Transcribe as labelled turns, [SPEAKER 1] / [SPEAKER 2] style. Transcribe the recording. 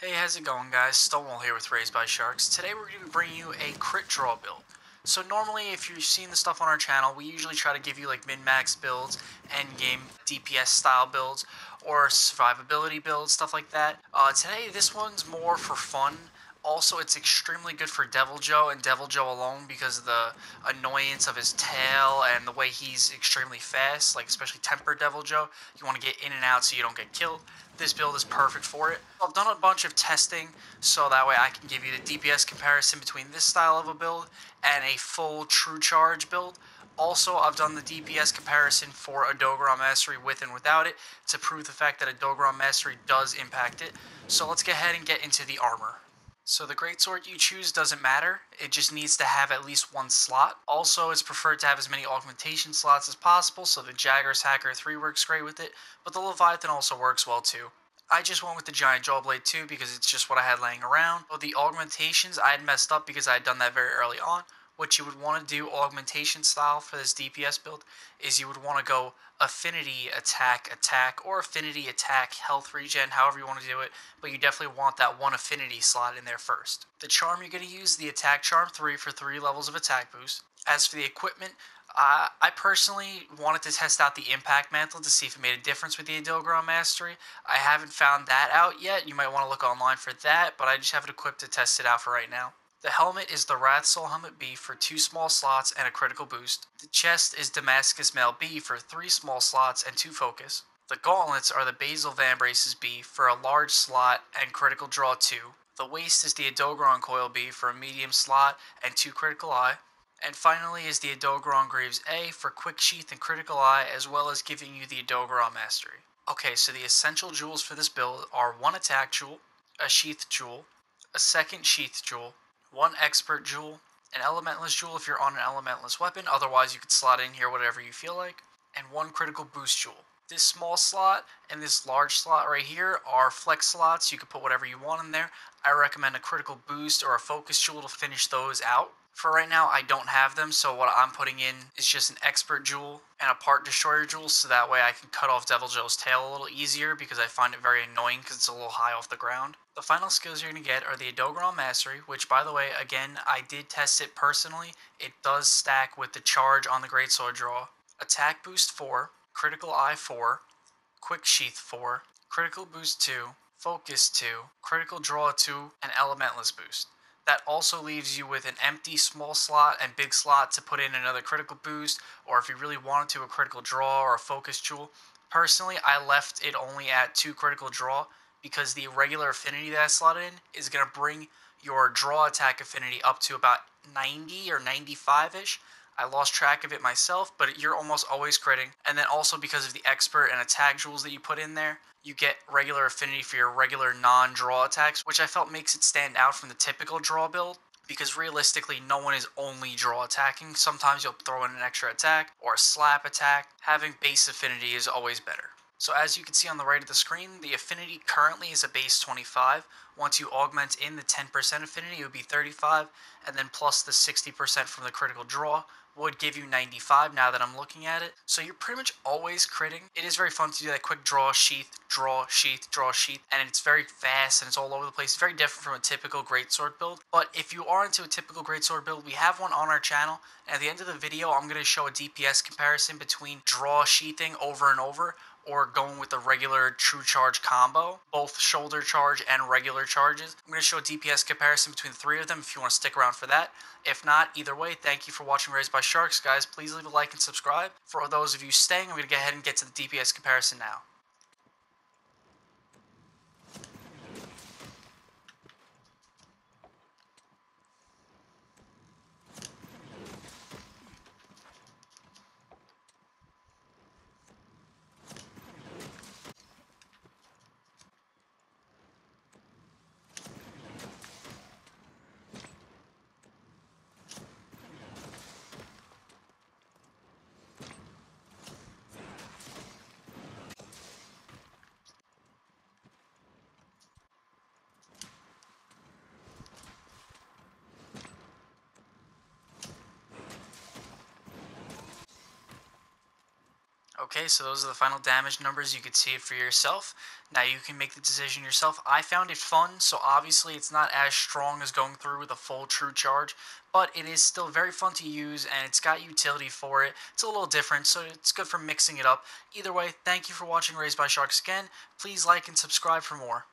[SPEAKER 1] Hey, how's it going, guys? Stonewall here with Raised by Sharks. Today we're going to be bringing you a crit draw build. So normally, if you've seen the stuff on our channel, we usually try to give you like min-max builds, endgame DPS style builds, or survivability builds, stuff like that. Today, this one's more for fun. Also, it's extremely good for deviljho and deviljho alone because of the annoyance of his tail and the way he's extremely fast, like especially tempered deviljho. You want to get in and out so you don't get killed. This build is perfect for it. I've done a bunch of testing so that way I can give you the DPS comparison between this style of a build and a full true charge build. Also, I've done the DPS comparison for a Dogoron Mastery with and without it to prove the fact that a Dogoron Mastery does impact it. So let's get ahead and get into the armor. So the greatsword you choose doesn't matter, it just needs to have at least one slot. Also, it's preferred to have as many augmentation slots as possible, so the Jagger's Hacker 3 works great with it, but the Leviathan also works well too. I just went with the Giant Jawblade too because it's just what I had laying around. But the augmentations I had messed up because I had done that very early on. What you would want to do augmentation style for this DPS build is you would want to go Affinity attack, or Affinity attack health regen, however you want to do it, but you definitely want that one Affinity slot in there first. The charm you're going to use, the attack charm 3 for 3 levels of attack boost. As for the equipment, I personally wanted to test out the Impact Mantle to see if it made a difference with the Dogoron Mastery. I haven't found that out yet. You might want to look online for that, but I just have it equipped to test it out for right now. The helmet is the Wrath Soul Helmet B for 2 small slots and a critical boost. The chest is Damascus Mail B for 3 small slots and 2 focus. The gauntlets are the Basil Vambraces B for a large slot and critical draw 2. The waist is the Adogoron Coil B for a medium slot and 2 critical eye. And finally is the Adogoron Greaves A for quick sheath and critical eye, as well as giving you the Adogoron Mastery. Okay, so the essential jewels for this build are 1 attack jewel, a sheath jewel, a second sheath jewel, 1 expert jewel, an elementalist jewel if you're on an elementalist weapon, otherwise you could slot in here whatever you feel like, and 1 critical boost jewel. This small slot and this large slot right here are flex slots. You can put whatever you want in there. I recommend a critical boost or a focus jewel to finish those out. For right now, I don't have them, so what I'm putting in is just an expert jewel and a part destroyer jewel, so that way I can cut off deviljho's tail a little easier because I find it very annoying because it's a little high off the ground. The final skills you're going to get are the Adogoron Mastery, which, by the way, again, I did test it personally. It does stack with the charge on the Greatsword draw. Attack Boost 4, Critical Eye 4, Quick Sheath 4, Critical Boost 2, Focus 2, Critical Draw 2, and Elementalist Boost. That also leaves you with an empty small slot and big slot to put in another critical boost, or if you really wanted to, a critical draw or a focus jewel. Personally, I left it only at 2 critical draw because the regular affinity that I slotted in is going to bring your draw attack affinity up to about 90 or 95-ish. I lost track of it myself, but you're almost always critting. And then also because of the expert and attack jewels that you put in there, you get regular affinity for your regular non-draw attacks, which I felt makes it stand out from the typical draw build, because realistically no one is only draw attacking. Sometimes you'll throw in an extra attack or a slap attack. Having base affinity is always better. So as you can see on the right of the screen, the affinity currently is a base 25. Once you augment in the 10% affinity, it would be 35, and then plus the 60% from the critical draw would give you 95 now that I'm looking at it. So you're pretty much always critting. It is very fun to do that quick draw, sheath, draw, sheath, draw, sheath, and it's very fast and it's all over the place. It's very different from a typical greatsword build. But if you are into a typical greatsword build, we have one on our channel. And at the end of the video, I'm going to show a DPS comparison between draw sheathing over and over, or going with the regular true charge combo, both shoulder charge and regular charges. I'm going to show a DPS comparison between the 3 of them if you want to stick around for that. If not, either way, thank you for watching Raised by Sharks, guys. Please leave a like and subscribe. For those of you staying, I'm going to go ahead and get to the DPS comparison now. Okay, so those are the final damage numbers. You could see it for yourself. Now you can make the decision yourself. I found it fun, so obviously it's not as strong as going through with a full true charge, but it is still very fun to use and it's got utility for it. It's a little different, so it's good for mixing it up. Either way, thank you for watching Raised by Sharks again. Please like and subscribe for more.